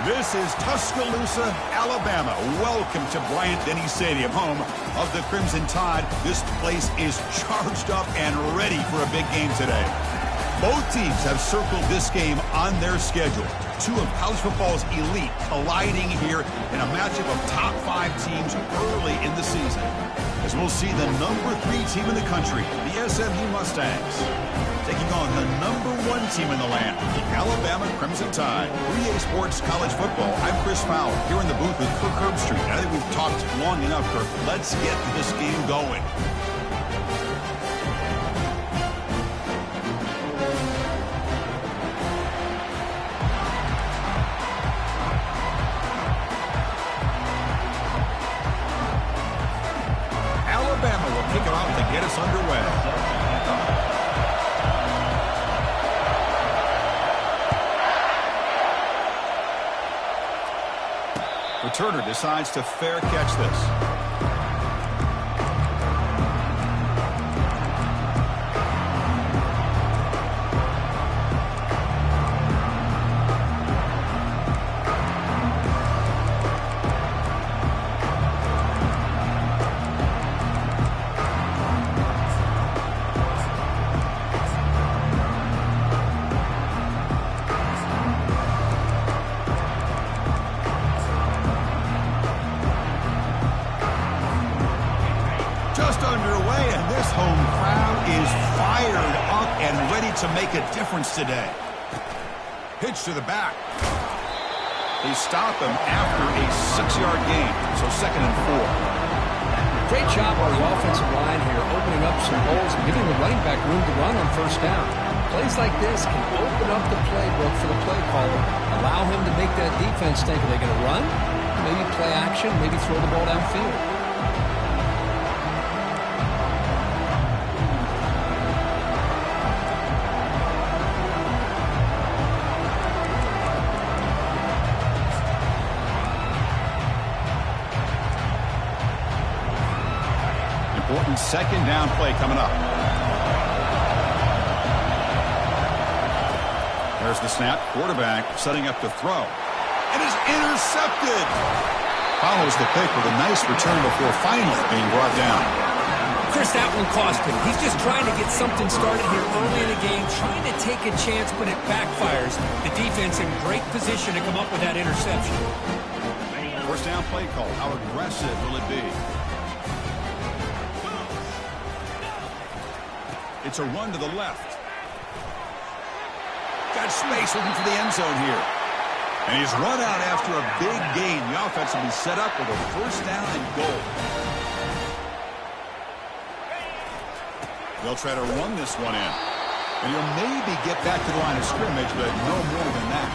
This is Tuscaloosa, Alabama. Welcome to Bryant-Denny Stadium, home of the Crimson Tide. This place is charged up and ready for a big game today. Both teams have circled this game on their schedule. Two of college football's elite colliding here in a matchup of top 5 teams early in the season. As we'll see the number 3 team in the country, the SMU Mustangs, taking on the number 1 team in the land, the Alabama Crimson Tide. 3A Sports College Football. I'm Chris Fowler, here in the booth with Kirk Herbstreit. I think we've talked long enough, Kirk. Let's get this game going. Alabama will kick it off to get us underway. Returner decides to fair catch this. Just underway, and this home crowd is fired up and ready to make a difference today. Pitch to the back. They stop him after a 6-yard gain, so 2nd and 4. Great job on the offensive line here, opening up some holes and giving the running back room to run on 1st down. Plays like this can open up the playbook for the play caller, allow him to make that defense think, are they going to run? Maybe play action, maybe throw the ball downfield. Important 2nd down play coming up. There's the snap. Quarterback setting up to throw. It is intercepted. Follows the pick with a nice return before finally being brought down. Chris, that one cost him. He's just trying to get something started here early in the game, trying to take a chance, but it backfires. The defense in great position to come up with that interception. 1st down play call. How aggressive will it be? It's a run to the left. Got space looking for the end zone here. And he's run out after a big gain. The offense will be set up with a 1st down and goal. They'll try to run this one in. And he'll maybe get back to the line of scrimmage, but no more than that.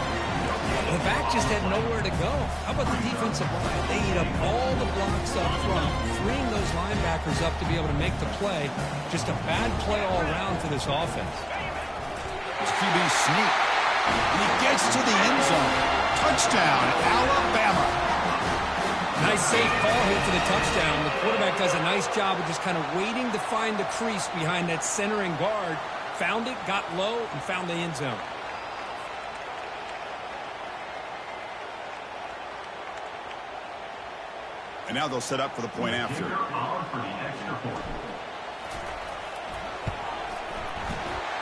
The back just had nowhere to go. How about the defensive line? They eat up all the blocks up front, freeing those linebackers up to be able to make the play. Just a bad play all around for this offense. This QB sneak. And he gets to the end zone. Touchdown, Alabama. Nice safe call here for the touchdown. The quarterback does a nice job of just kind of waiting to find the crease behind that centering guard. Found it, got low, and found the end zone. And now they'll set up for the point after.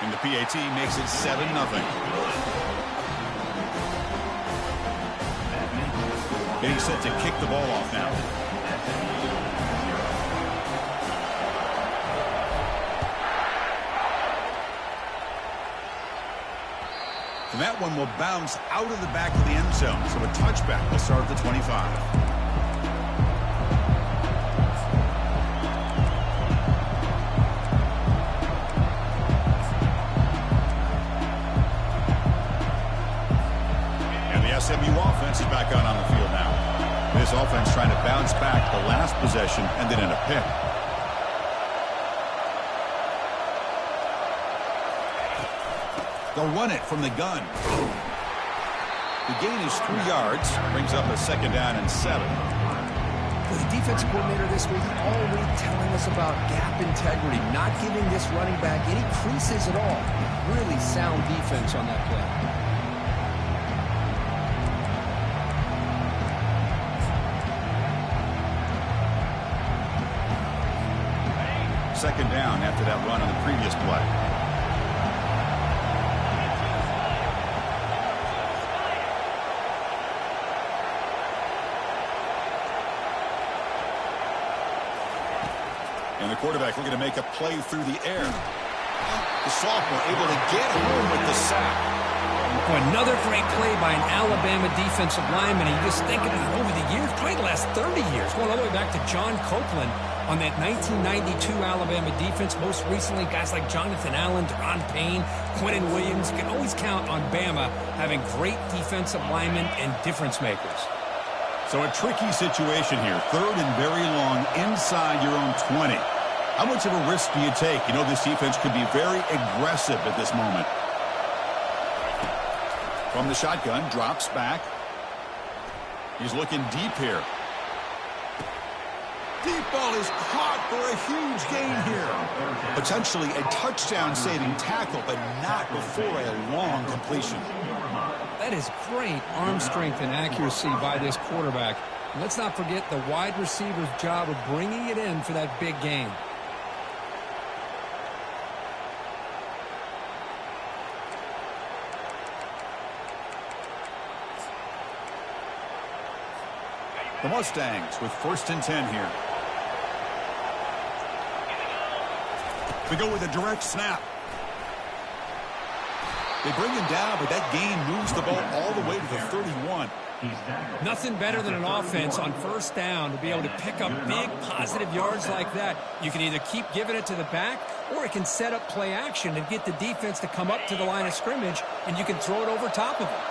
And the PAT makes it 7-0. Getting set to kick the ball off now. And that one will bounce out of the back of the end zone. So a touchback will start at the 25. SMU offense is back out on the field now. This offense trying to bounce back. The last possession ended in a pick. They'll run it from the gun. The gain is 3 yards. Brings up a 2nd down and 7. The defensive coordinator this week all week telling us about gap integrity, not giving this running back any creases at all. Really sound defense on that play. second down after that run on the previous play. And the quarterback looking to make a play through the air. The sophomore able to get home with the sack. Another great play by an Alabama defensive lineman. And you just think of it over the years, probably the last 30 years, going all the way back to John Copeland on that 1992 Alabama defense. Most recently, guys like Jonathan Allen, Deron Payne, Quentin Williams. You can always count on Bama having great defensive linemen and difference makers. So a tricky situation here. Third and very long inside your own 20. How much of a risk do you take? You know this defense could be very aggressive at this moment. From the shotgun, drops back. He's looking deep here. Deep ball is caught for a huge gain here. Potentially a touchdown-saving tackle, but not before a long completion. That is great arm strength and accuracy by this quarterback. And let's not forget the wide receiver's job of bringing it in for that big gain. The Mustangs with 1st and 10 here. We go with a direct snap. They bring him down, but that gain moves the ball all the way to the 31. Nothing better than an offense on 1st down to be able to pick up big positive yards like that. You can either keep giving it to the back, or it can set up play action and get the defense to come up to the line of scrimmage, and you can throw it over top of them.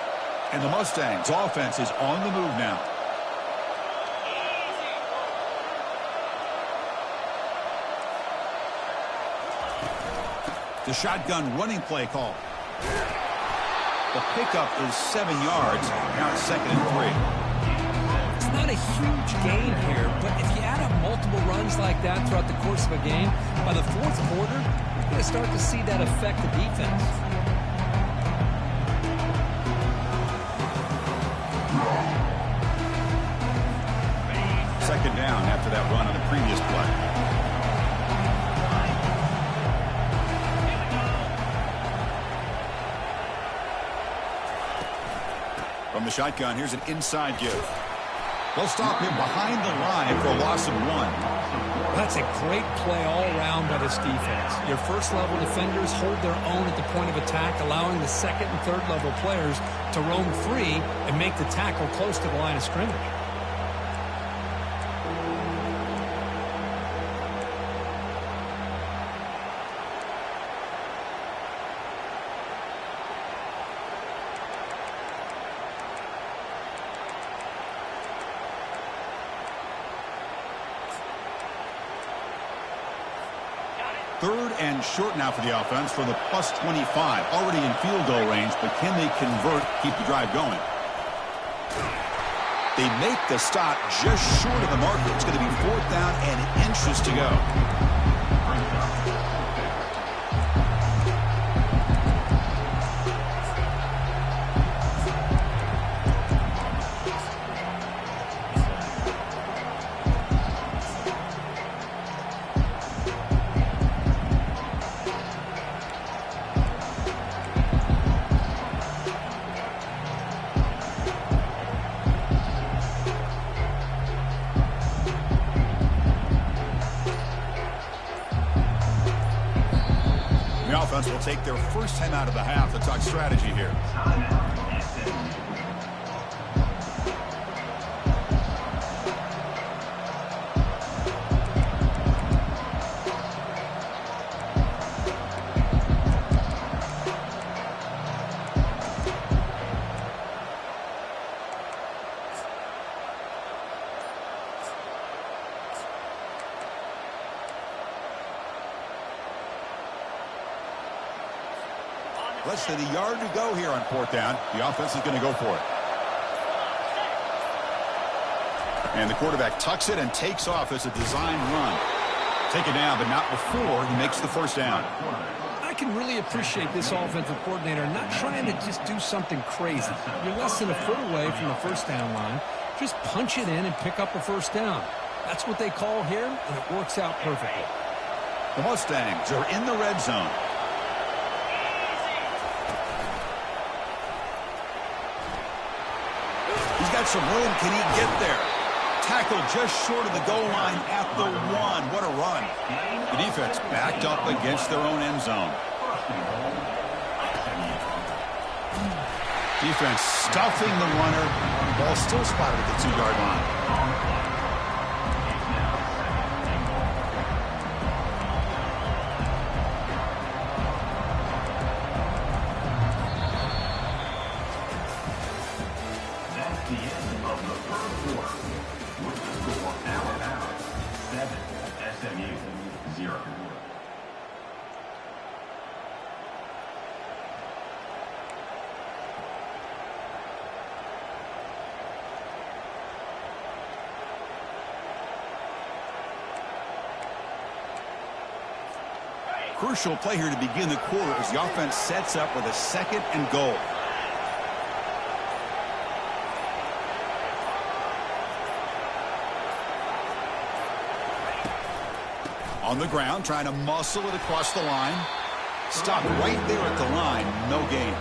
And the Mustangs offense is on the move now. The shotgun running play call. The pickup is 7 yards. Now it's 2nd and 3. It's not a huge gain here, but if you add up multiple runs like that throughout the course of a game, by the 4th quarter, you're going to start to see that affect the defense. Second down after that run on the previous play. From the shotgun, here's an inside give. They'll stop him behind the line for a loss of 1. That's a great play all around by this defense. Your first-level defenders hold their own at the point of attack, allowing the second and third-level players to roam free and make the tackle close to the line of scrimmage. Third and short now for the offense for the plus 25. Already in field goal range, but can they convert, keep the drive going? They make the stop just short of the marker. It's going to be 4th down and inches to go. Will take their first time out of the half to talk strategy here. Less than a yard to go here on 4th down. The offense is going to go for it. And the quarterback tucks it and takes off as a design run. Take it down, but not before he makes the 1st down. I can really appreciate this offensive coordinator not trying to just do something crazy. You're less than a foot away from the 1st down line. Just punch it in and pick up a 1st down. That's what they call here, and it works out perfectly. The Mustangs are in the red zone. He's got some room. Can he get there? Tackled just short of the goal line at the 1. What a run. The defense backed up against their own end zone. Defense stuffing the runner. Ball still spotted at the 2-yard line. SMU 0. Crucial play here to begin the quarter as the offense sets up with a 2nd and goal. On the ground, trying to muscle it across the line. Stopped right there at the line. No gain.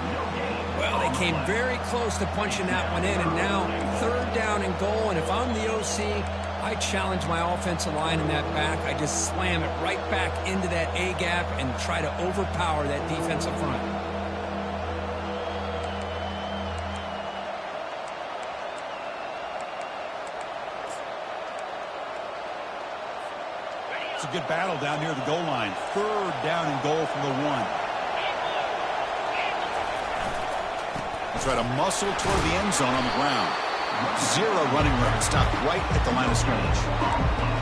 Well, they came very close to punching that one in, and now 3rd down and goal. And if I'm the OC, I challenge my offensive line in that back. I just slam it right back into that A gap and try to overpower that defensive front. It's a good battle down near the goal line. 3rd down and goal from the 1. They try to muscle toward the end zone on the ground. 0 running room. Stopped right at the line of scrimmage.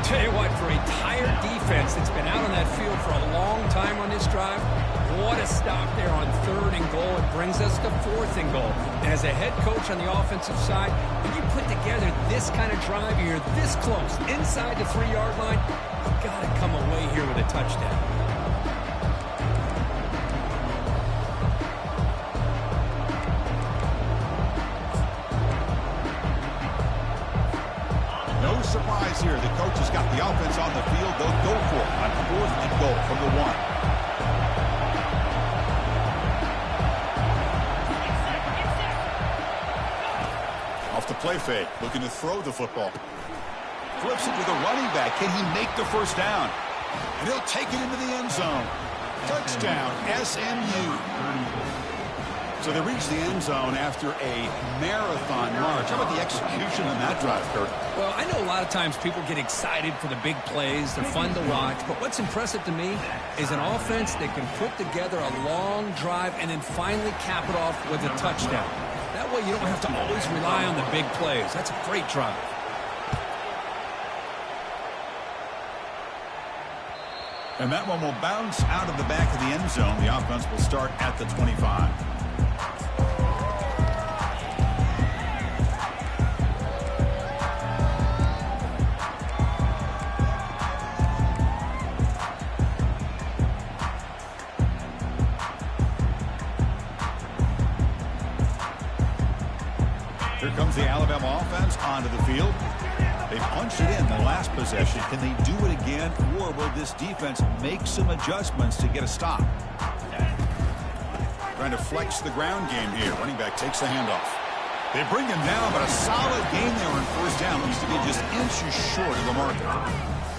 Tell you what, for a tired defense that's been out on that field for a long time on this drive, what a stop there on 3rd and goal. It brings us to 4th and goal. And as a head coach on the offensive side, when you put together this kind of drive, you're this close, inside the 3-yard line, you've got to come away here with a touchdown. No surprise here. The coach has got the offense on the field. They'll go for it on 4th and goal from the 1. Off the play fake, looking to throw the football. Flips it to the running back. Can he make the 1st down? And he'll take it into the end zone. Touchdown, SMU. So they reach the end zone after a marathon march. How about the execution on that drive, Kurt? Well, I know a lot of times people get excited for the big plays. They're fun to watch. But what's impressive to me is an offense that can put together a long drive and then finally cap it off with a touchdown. That way you don't have to always rely on the big plays. That's a great drive. And that one will bounce out of the back of the end zone. The offense will start at the 25. Here comes the Alabama offense onto the field. They punched it in the last possession. Can they do it again, or will this defense make some adjustments to get a stop? Trying to flex the ground game here. Running back takes the handoff. They bring him down, but a solid gain there on 1st down. Needs to be just inches short of the marker.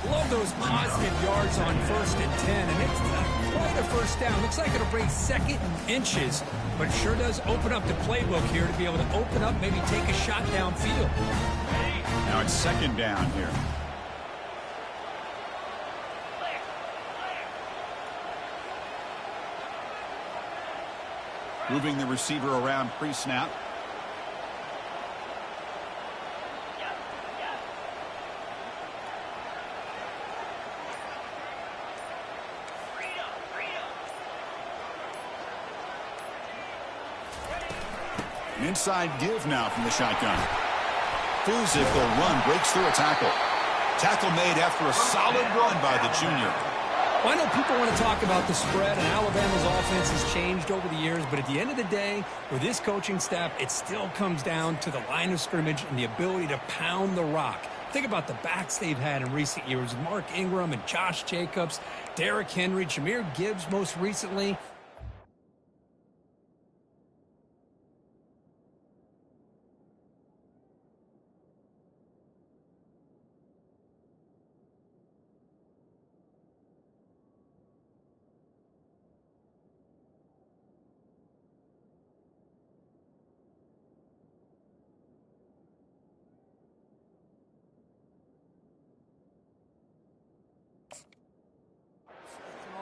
Love those positive yards on 1st and 10, and it's not quite a 1st down. Looks like it'll bring 2nd and inches, but it sure does open up the playbook here to be able to open up, maybe take a shot downfield. Now it's 2nd down here. Moving the receiver around pre-snap. An inside give now from the shotgun. Physical run, breaks through a tackle. Tackle made after a solid run by the junior. Well, I know people want to talk about the spread, and Alabama's offense has changed over the years, but at the end of the day, with this coaching staff, it still comes down to the line of scrimmage and the ability to pound the rock. Think about the backs they've had in recent years. Mark Ingram and Josh Jacobs, Derrick Henry, Jahmyr Gibbs most recently.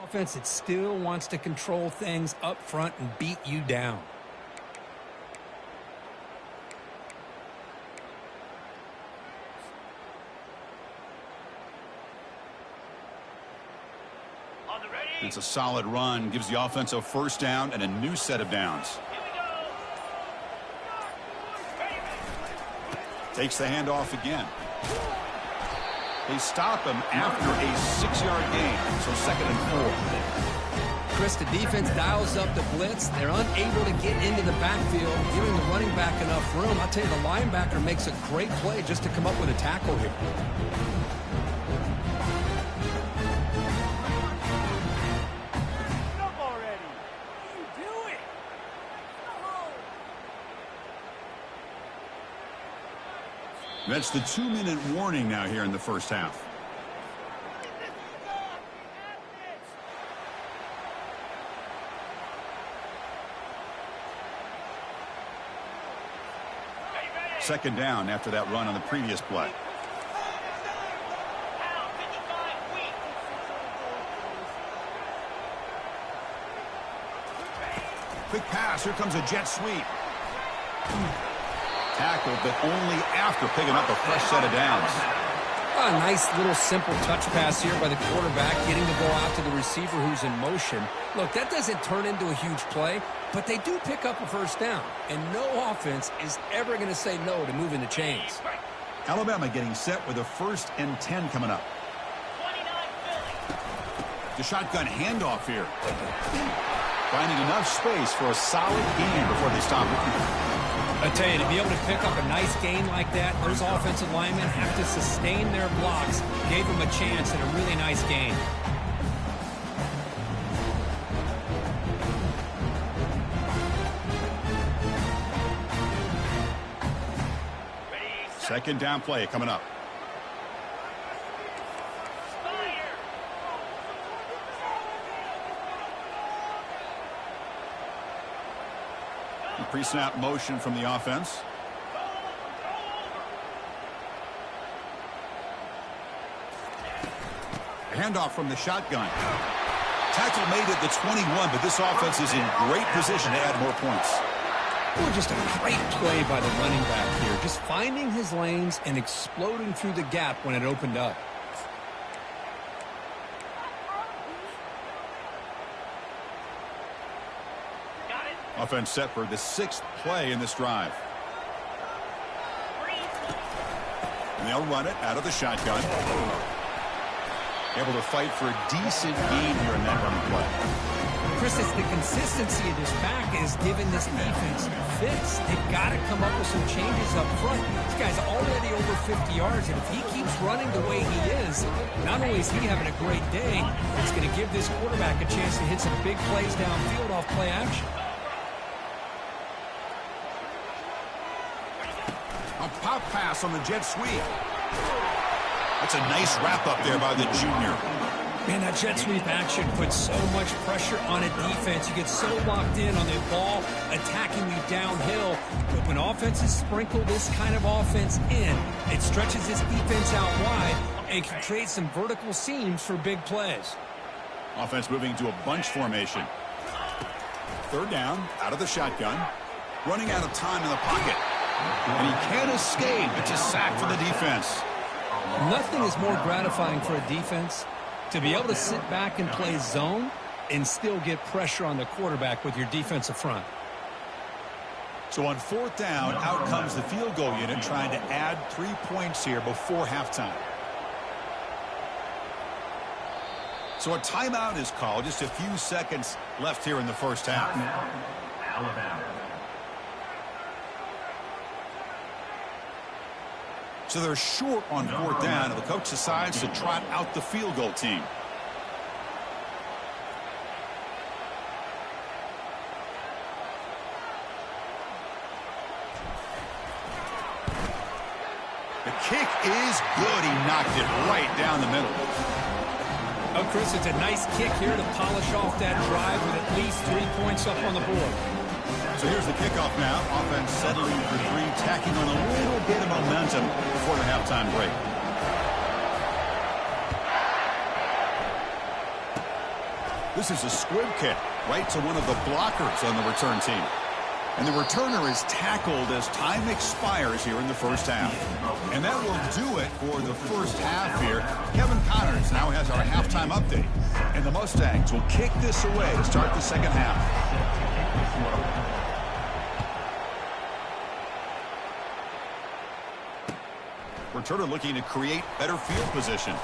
Offense that still wants to control things up front and beat you down. It's a solid run, gives the offense a first down and a new set of downs. Takes the handoff again. They stop him after a 6-yard gain, so 2nd and 4. Chris, the defense dials up the blitz. They're unable to get into the backfield, giving the running back enough room. I'll tell you, the linebacker makes a great play just to come up with a tackle here. That's the 2-minute warning now here in the first half. Second down after that run on the previous play. Quick pass. Here comes a jet sweep. Tackled, but only after picking up a fresh set of downs. A nice little simple touch pass here by the quarterback, getting to go out to the receiver who's in motion. Look, that doesn't turn into a huge play, but they do pick up a first down, and no offense is ever going to say no to moving the chains. Alabama getting set with a 1st and 10 coming up. The shotgun handoff here. Finding enough space for a solid gain before they stop it. I tell you, to be able to pick up a nice gain like that, those offensive linemen have to sustain their blocks. Gave them a chance at a really nice gain. Second down play coming up. Pre-snap motion from the offense. Handoff from the shotgun. Tackle made at the 21, but this offense is in great position to add more points. Oh, just a great play by the running back here. Just finding his lanes and exploding through the gap when it opened up. Offense set for the 6th play in this drive. And they'll run it out of the shotgun. Able to fight for a decent gain here in that running play. Chris, it's the consistency of this back is giving this defense fits. They've got to come up with some changes up front. This guy's already over 50 yards, and if he keeps running the way he is, not only is he having a great day, it's going to give this quarterback a chance to hit some big plays downfield off play action. A pop pass on the jet sweep. That's a nice wrap up there by the junior. Man, that jet sweep action puts so much pressure on a defense. You get so locked in on the ball attacking you downhill. But when offenses sprinkle this kind of offense in, it stretches this defense out wide and can create some vertical seams for big plays. Offense moving to a bunch formation. Third down, out of the shotgun. Running out of time in the pocket. And he can't escape. It's a sack for the defense. Nothing is more gratifying for a defense to be able to sit back and play zone and still get pressure on the quarterback with your defensive front. So on 4th down, out comes the field goal unit trying to add 3 points here before halftime. So a timeout is called. Just a few seconds left here in the first half. So they're short on 4th down, and the coach decides to trot out the field goal team. The kick is good. He knocked it right down the middle. Oh, Chris, it's a nice kick here to polish off that drive with at least 3 points up on the board. So here's the kickoff now. Offense settling for 3, tacking on a little bit of momentum before the halftime break. This is a squib kick right to one of the blockers on the return team. And the returner is tackled as time expires here in the first half. And that will do it for the first half here. Kevin Connors now has our halftime update. And the Mustangs will kick this away to start the second half. Returner looking to create better field position.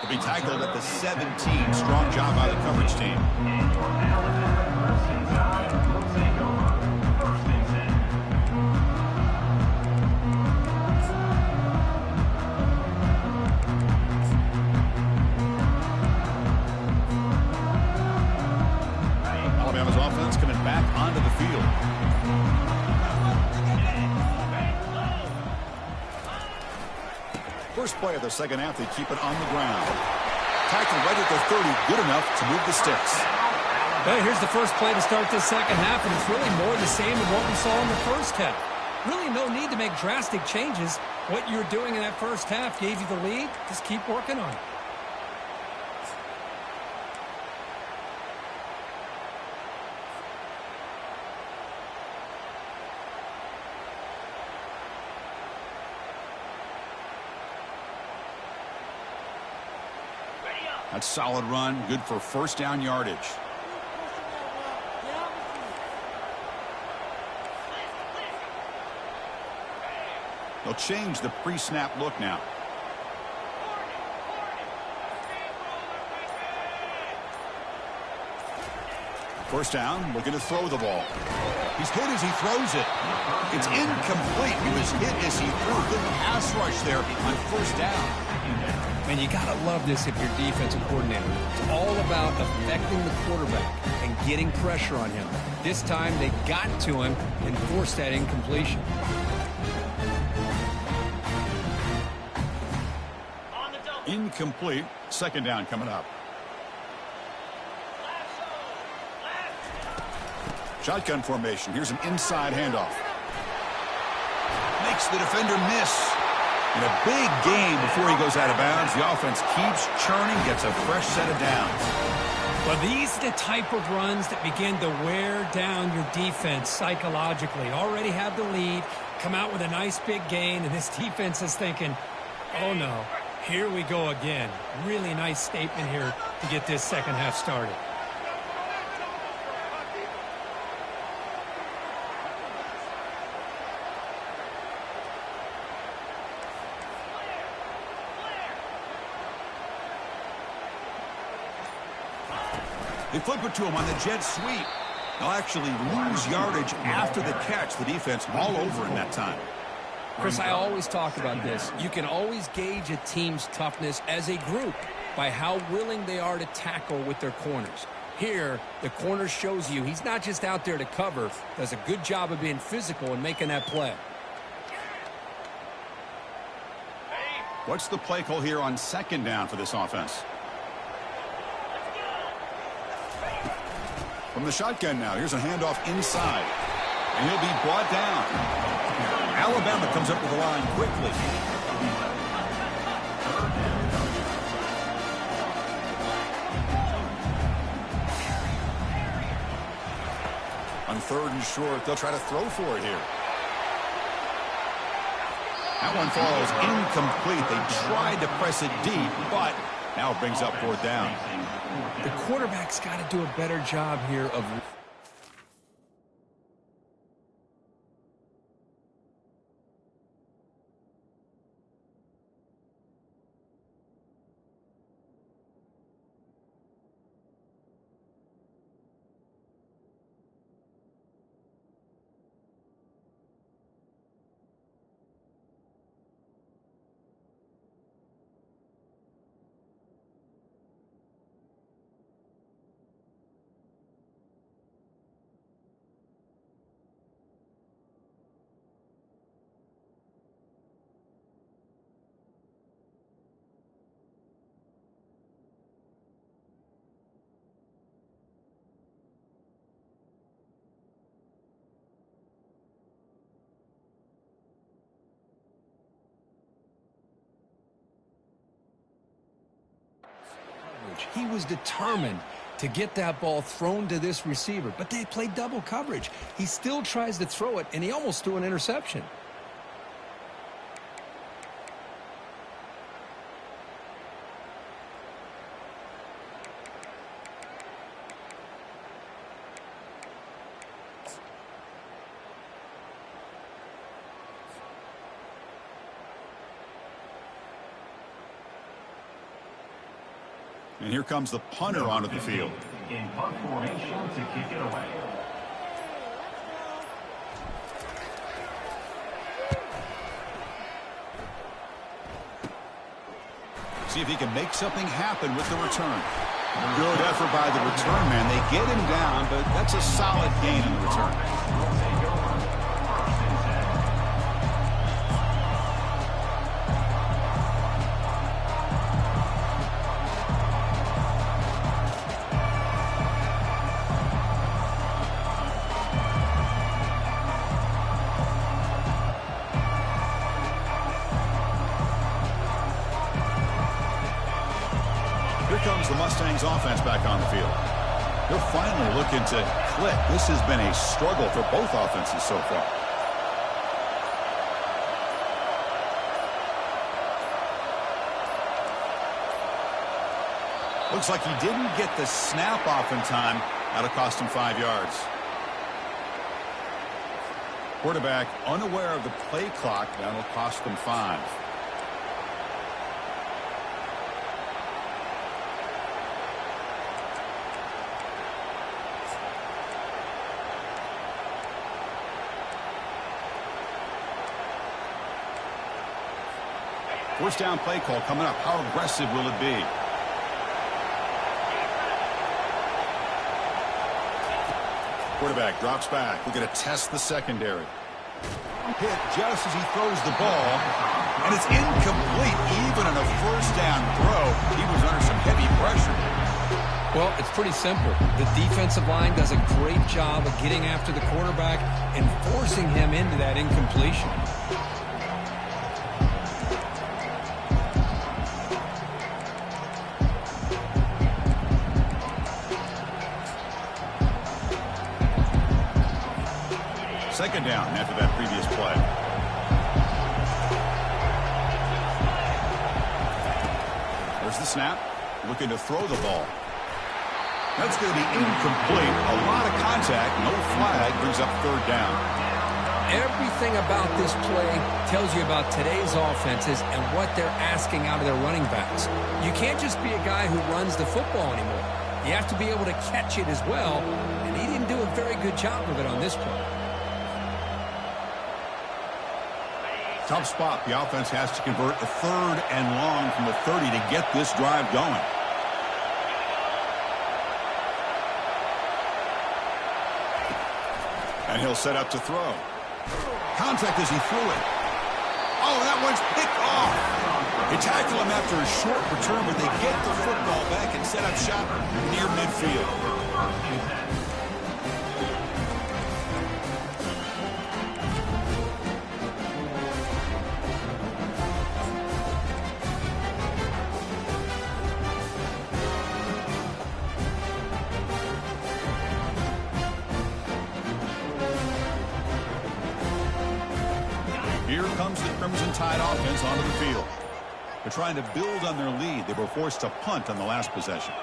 Will be tackled at the 17. Strong job by the coverage team. Alabama's offense coming back onto the field. First play of the second half, they keep it on the ground. Tackled right at the 30, good enough to move the sticks. Hey, here's the first play to start this second half, and it's really more the same of what we saw in the first half. Really no need to make drastic changes. What you were doing in that first half gave you the lead. Just keep working on it. That's solid run, good for first down yardage. They'll change the pre-snap look now. First down, looking to throw the ball. He's hit as he throws it. It's incomplete. He was hit as he threw. Good pass rush there on first down. Man, you got to love this if you're defensive coordinator. It's all about affecting the quarterback and getting pressure on him. This time they got to him and forced that incompletion. Incomplete. Second down coming up. Shotgun formation. Here's an inside handoff. Makes the defender miss. In a big game before he goes out of bounds, the offense keeps churning, gets a fresh set of downs. Well, these are the type of runs that begin to wear down your defense psychologically. Already have the lead, come out with a nice big gain, and this defense is thinking, oh no, here we go again. Really nice statement here to get this second half started. They flip it to him on the jet sweep. They'll actually lose yardage after the catch. The defense all over in that time. Chris, I always talk about this. You can always gauge a team's toughness as a group by how willing they are to tackle with their corners. Here, the corner shows you he's not just out there to cover, does a good job of being physical and making that play. What's the play call here on second down for this offense? From the shotgun now, here's a handoff inside. And he'll be brought down. Alabama comes up to the line quickly. On third and short, they'll try to throw for it here. That one falls incomplete. They tried to press it deep, but now it brings up fourth down. The quarterback's got to do a better job here of... He was determined to get that ball thrown to this receiver, but they played double coverage. He still tries to throw it, and he almost threw an interception. And here comes the punter onto the field. In punt formation to kick it away. See if he can make something happen with the return. Good effort by the return man. They get him down, but that's a solid gain in the return. Here comes the Mustangs offense back on the field. They're finally looking to click. This has been a struggle for both offenses so far. Looks like he didn't get the snap off in time. That'll cost him 5 yards. Quarterback unaware of the play clock. That'll cost him 5. First down play call coming up. How aggressive will it be? Quarterback drops back. We're going to test the secondary. Hit just as he throws the ball. And it's incomplete. Even on a first down throw, he was under some heavy pressure. Well, it's pretty simple. The defensive line does a great job of getting after the quarterback and forcing him into that incompletion. Second down after that previous play. There's the snap. Looking to throw the ball. That's going to be incomplete. A lot of contact. No flag. Brings up third down. Everything about this play tells you about today's offenses and what they're asking out of their running backs. You can't just be a guy who runs the football anymore. You have to be able to catch it as well, and he didn't do a very good job of it on this play. Tough spot. The offense has to convert a third and long from the 30 to get this drive going. And he'll set up to throw. Contact as he threw it. Oh, that one's picked off. They tackle him after a short return, but they get the football back and set up shop near midfield. Here comes the Crimson Tide offense onto the field. They're trying to build on their lead. They were forced to punt on the last possession.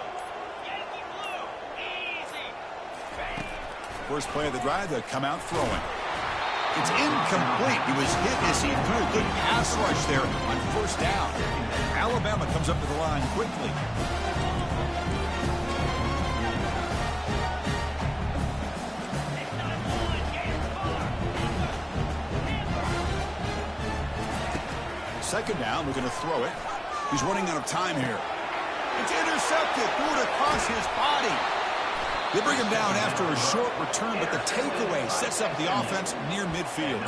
First play of the drive, they come out throwing. It's incomplete. He was hit as he threw a good pass rush there on first down. Alabama comes up to the line quickly. Second down, we're going to throw it. He's running out of time here. It's intercepted. Threw it across his body. They bring him down after a short return, but the takeaway sets up the offense near midfield.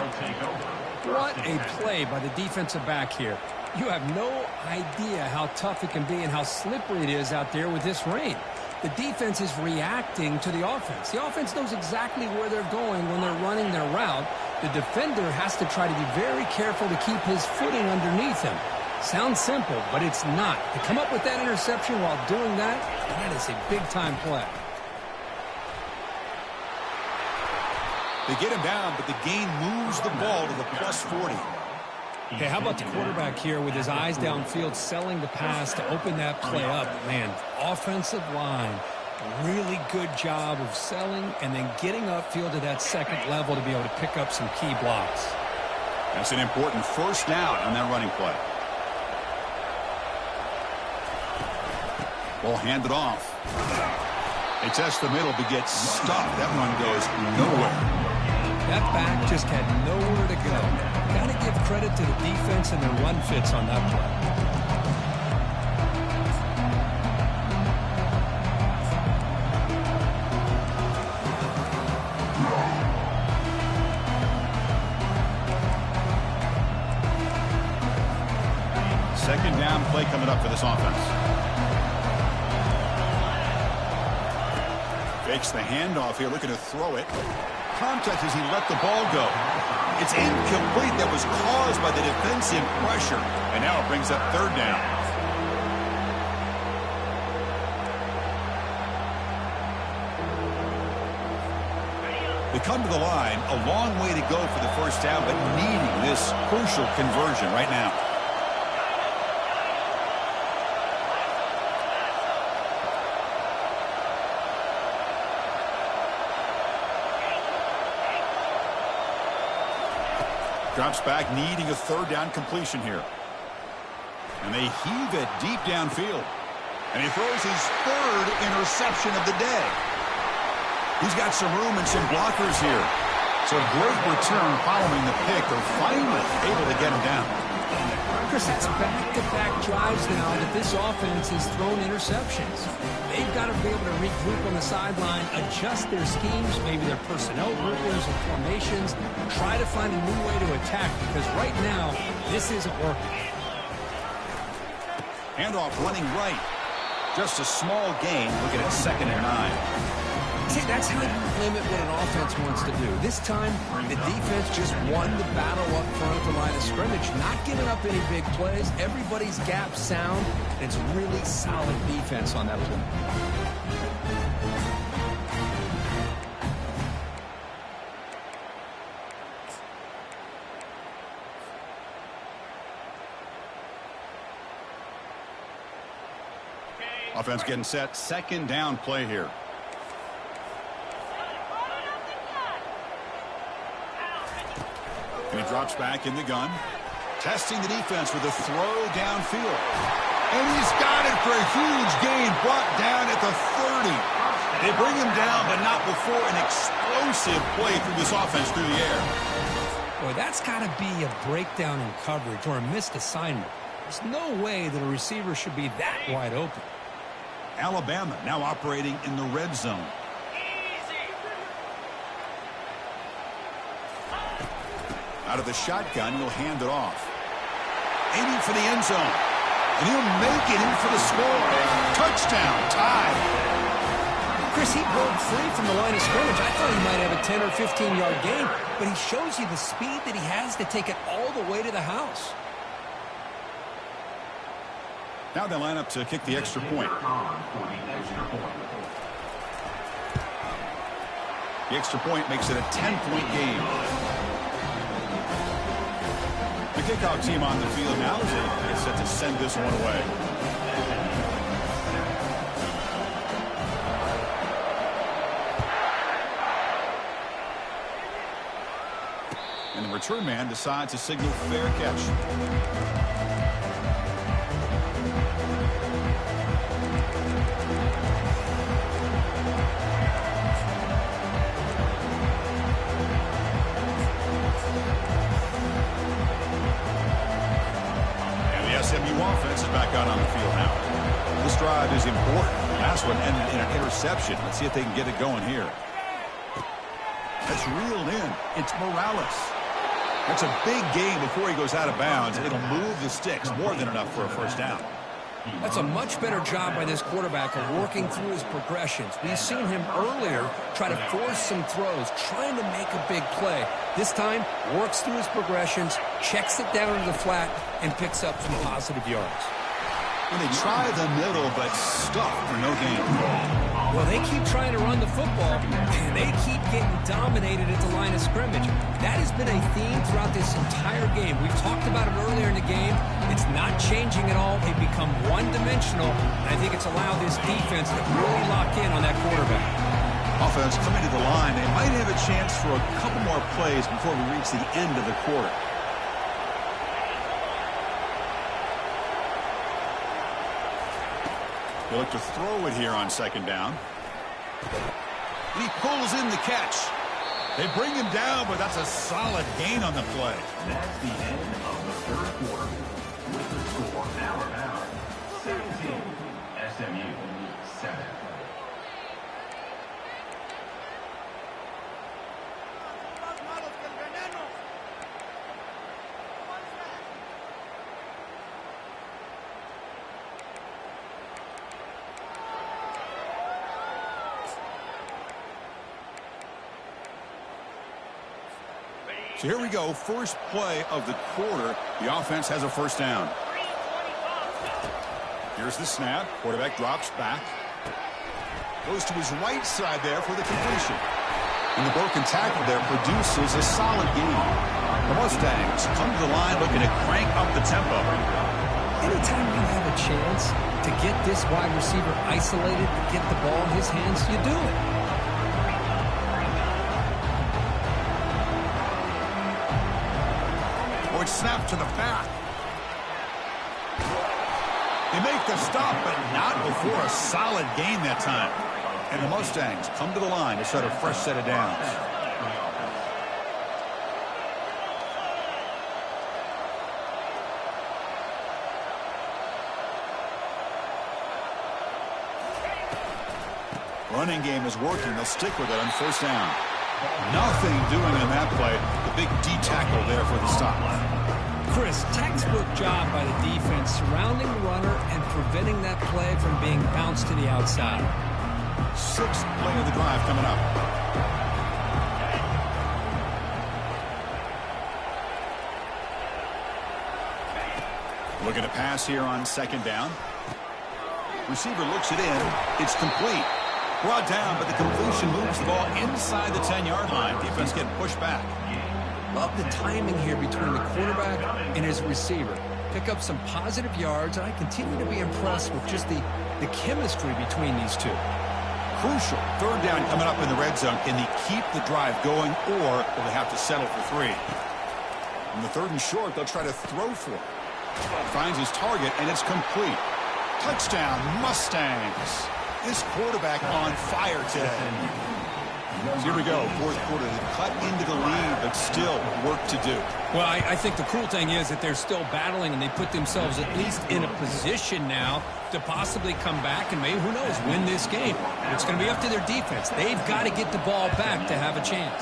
What a play by the defensive back here. You have no idea how tough it can be and how slippery it is out there with this rain. The defense is reacting to the offense. The offense knows exactly where they're going when they're running their route. The defender has to try to be very careful to keep his footing underneath him. Sounds simple, but it's not. To come up with that interception while doing that, that is a big-time play. They get him down, but the gain moves the ball to the plus 40. Okay, how about the quarterback here with his eyes downfield, selling the pass to open that play up? Man, offensive line, really good job of selling and then getting upfield to that second level to be able to pick up some key blocks. That's an important first down on that running play. Ball handed off. They test the middle, but get stopped. That one goes nowhere. That back just had nowhere to go. Got to give credit to the defense and their run fits on that play. Second down play coming up for this offense. Fakes the handoff here, looking to throw it. Contact as he let the ball go. It's incomplete. That was caused by the defensive pressure. And now it brings up third down. They come to the line, a long way to go for the first down, but needing this crucial conversion right now. Drops back, needing a third down completion here. And they heave it deep downfield. And he throws his third interception of the day. He's got some room and some blockers here. So a great return following the pick. They're finally able to get him down. Chris, it's back-to-back drives now that this offense has thrown interceptions. They've got to be able to regroup on the sideline, adjust their schemes, maybe their personnel groupings and formations, try to find a new way to attack because right now, this isn't working. Handoff running right. Just a small gain. Looking at 2nd and 9. See, that's how you limit what an offense wants to do. This time, the defense just won the battle up front at the line of scrimmage, not giving up any big plays. Everybody's gap sound. It's really solid defense on that play. Offense getting set. 2nd down play here. And he drops back in the gun. Testing the defense with a throw downfield. And he's got it for a huge gain. Brought down at the 30. They bring him down, but not before an explosive play through this offense through the air. Boy, that's got to be a breakdown in coverage or a missed assignment. There's no way that a receiver should be that wide open. Alabama now operating in the red zone. Out of the shotgun, he'll hand it off. Aiming for the end zone. And he'll make it in for the score. Touchdown, tie. Chris, he broke free from the line of scrimmage. I thought he might have a 10 or 15-yard gain, but he shows you the speed that he has to take it all the way to the house. Now they line up to kick the extra point. The extra point makes it a 10-point game. The kickoff team on the field now is set to send this one away. And the return man decides to signal fair catch. SMU offense is back out on the field now. This drive is important. The last one ended in an interception. Let's see if they can get it going here. That's reeled in. It's Morales. That's a big gain before he goes out of bounds. It'll move the sticks. More than enough for a first down. That's a much better job by this quarterback of working through his progressions. We've seen him earlier try to force some throws, trying to make a big play. This time, works through his progressions, checks it down to the flat, and picks up some positive yards. And they try the middle, but stuck for no gain. Well, they keep trying to run the football, and they keep getting dominated at the line of scrimmage. That has been a theme throughout this entire game. We've talked about it earlier in the game. It's not changing at all. They've become one-dimensional, and I think it's allowed this defense to really lock in on that quarterback. Offense coming to the line. They might have a chance for a couple more plays before we reach the end of the quarter. They look to throw it here on second down. He pulls in the catch. They bring him down, but that's a solid gain on the play. That's the end of the third quarter. With the score now about 17, SMU 7. So here we go, first play of the quarter. The offense has a first down. Here's the snap. Quarterback drops back. Goes to his right side there for the completion. And the broken tackle there produces a solid gain. The Mustangs come to the line looking to crank up the tempo. Anytime you have a chance to get this wide receiver isolated, get the ball in his hands, you do it. Snap to the back. They make the stop, but not before a solid gain that time. And the Mustangs come to the line to start a fresh set of downs. Running game is working. They'll stick with it on first down. Nothing doing on that play. The big D tackle there for the stop. Chris, textbook job by the defense surrounding the runner and preventing that play from being bounced to the outside. Sixth play of the drive coming up. Looking to pass here on second down. Receiver looks it in. It's complete. Brought down, but the completion moves the ball inside the 10-yard line. Defense getting pushed back. Love the timing here between the quarterback and his receiver. Pick up some positive yards, and I continue to be impressed with just the chemistry between these two. Crucial. Third down coming up in the red zone. Can they keep the drive going, or will they have to settle for 3? On the third and short, they'll try to throw for it. Finds his target, and it's complete. Touchdown, Mustangs. This quarterback on fire today. So here we go, fourth quarter. They cut into the lead, but still work to do. Well, I think the cool thing is that they're still battling, and they put themselves at least in a position now to possibly come back and maybe, who knows, win this game. It's going to be up to their defense. They've got to get the ball back to have a chance.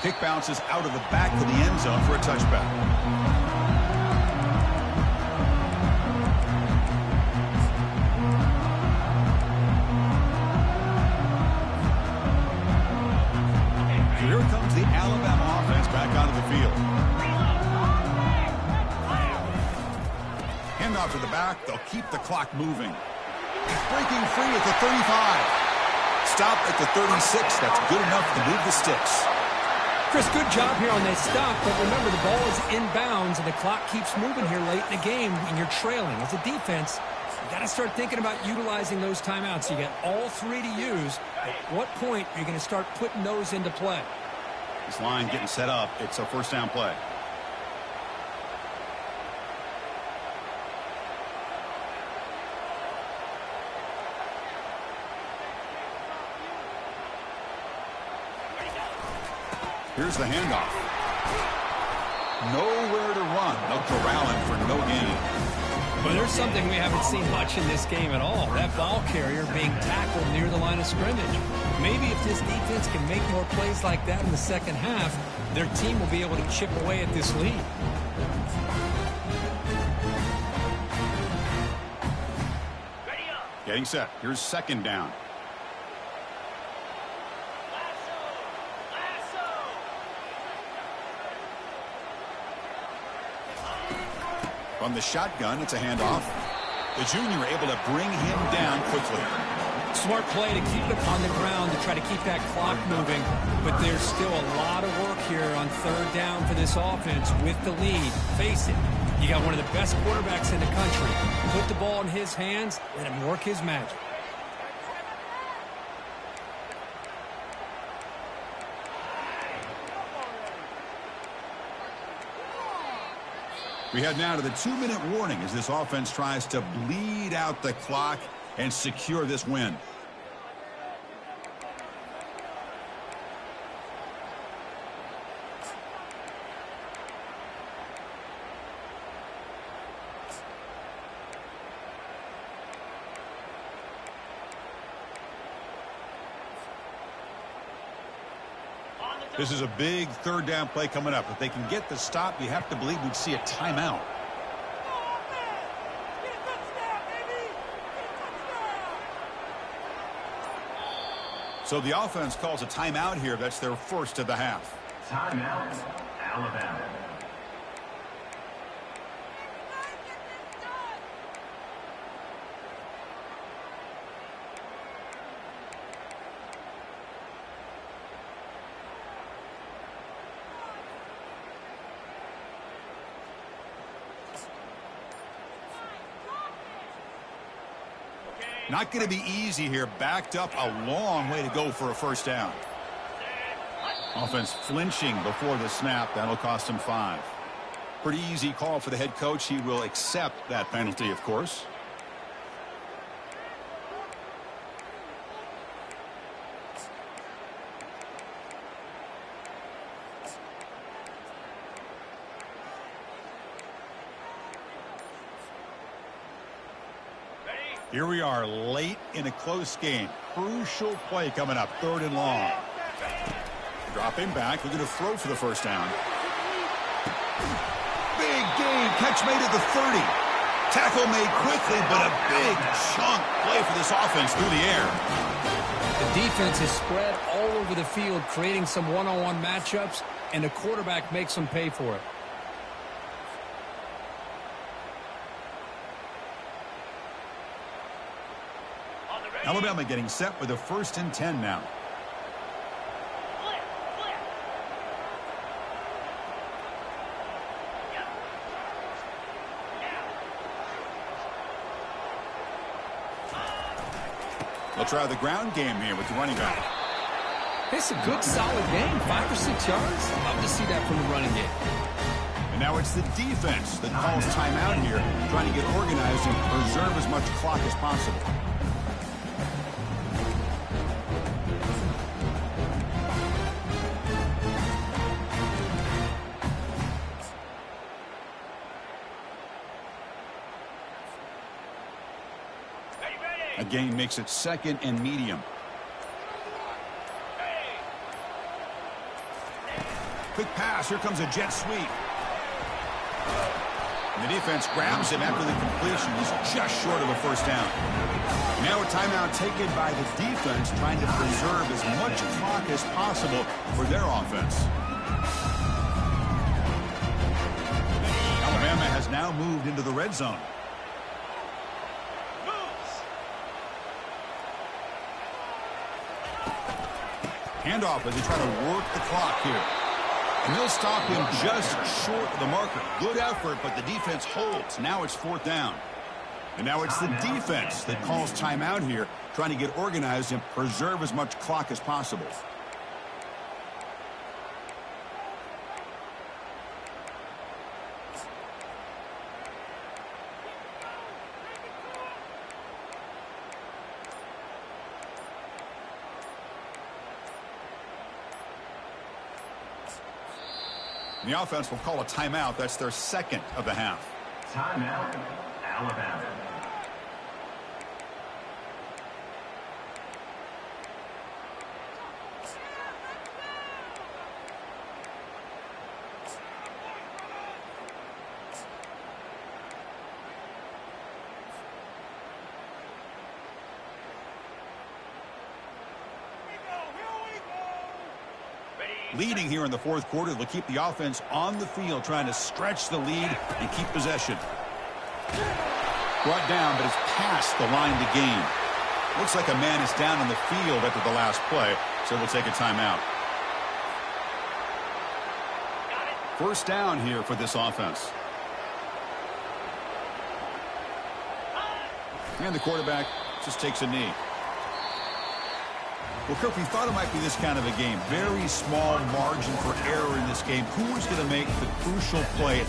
Kick bounces out of the back of the end zone for a touchback. Here comes the Alabama offense back onto the field. Hand off to the back. They'll keep the clock moving. Breaking free at the 35. Stop at the 36. That's good enough to move the sticks. Chris, good job here on that stop, but remember the ball is inbounds and the clock keeps moving here late in the game when you're trailing. As a defense, you got to start thinking about utilizing those timeouts. You got all 3 to use. At what point are you going to start putting those into play? This line getting set up. It's a first down play. Here's the handoff. Nowhere to run. No corralling for no gain. Well, there's something we haven't seen much in this game at all. That ball carrier being tackled near the line of scrimmage. Maybe if this defense can make more plays like that in the second half, their team will be able to chip away at this lead. Getting set. Here's second down. From the shotgun, it's a handoff. The junior able to bring him down quickly. Smart play to keep it on the ground to try to keep that clock moving. But there's still a lot of work here on third down for this offense with the lead. Face it, you got one of the best quarterbacks in the country. Put the ball in his hands, let him work his magic. We head now to the 2-minute warning as this offense tries to bleed out the clock and secure this win. This is a big third down play coming up. If they can get the stop, you have to believe we'd see a timeout. So the offense calls a timeout here. That's their first of the half. Timeout, Alabama. Not going to be easy here. Backed up a long way to go for a first down. Offense flinching before the snap. That'll cost him 5. Pretty easy call for the head coach. He will accept that penalty, of course. Here we are late in a close game. Crucial play coming up. 3rd and long. Dropping back. Looking to throw for the first down. Big gain. Catch made at the 30. Tackle made quickly, but a big chunk play for this offense through the air. The defense is spread all over the field, creating some one-on-one matchups, and the quarterback makes them pay for it. Alabama getting set with a 1st and 10 now. They'll try the ground game here with the running back. It's a good, solid game. 5 or 6 yards. Love to see that from the running game. And now it's the defense that calls timeout here, trying to get organized and preserve as much clock as possible. A gain makes it 2nd and medium. Quick pass. Here comes a jet sweep. And the defense grabs him after the completion. He's just short of a first down. Now a timeout taken by the defense, trying to preserve as much clock as possible for their offense. Alabama has now moved into the red zone. Handoff as they try to work the clock here. And they'll stop him just short of the marker. Good effort, but the defense holds. Now it's 4th down. And now it's the defense that calls timeout here, trying to get organized and preserve as much clock as possible. The offense will call a timeout. That's their 2nd of the half. Timeout, Alabama. leading here in the fourth quarter. They'll keep the offense on the field, trying to stretch the lead and keep possession. Brought down, but it's past the line to gain. Looks like a man is down on the field after the last play, so we'll take a timeout. First down here for this offense. And the quarterback just takes a knee. Well, Kirk, we thought it might be this kind of a game. Very small margin for error in this game. Who is going to make the crucial play